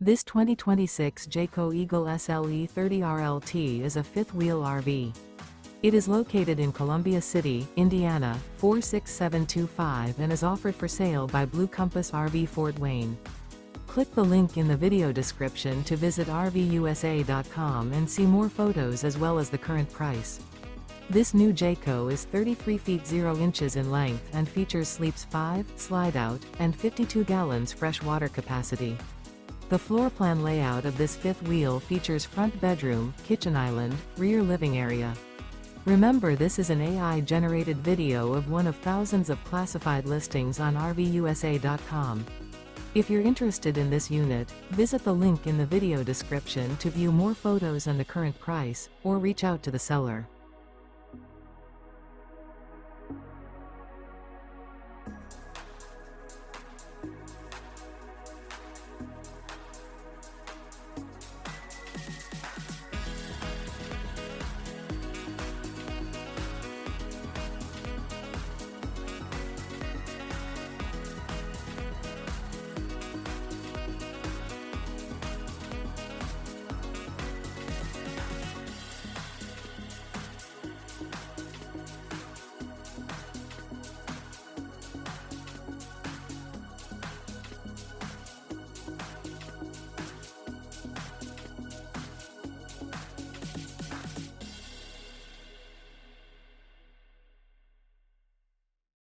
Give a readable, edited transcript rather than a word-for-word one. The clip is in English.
This 2026 Jayco Eagle SLE 30RLT is a fifth-wheel RV. It is located in Columbia City, Indiana, 46725 and is offered for sale by Blue Compass RV Fort Wayne. Click the link in the video description to visit RVUSA.com and see more photos as well as the current price. This new Jayco is 33 feet 0 inches in length and features sleeps 5, slide-out, and 52 gallons fresh water capacity. The floor plan layout of this fifth wheel features front bedroom, kitchen island, rear living area. Remember, this is an AI-generated video of one of thousands of classified listings on RVUSA.com. If you're interested in this unit, visit the link in the video description to view more photos and the current price, or reach out to the seller.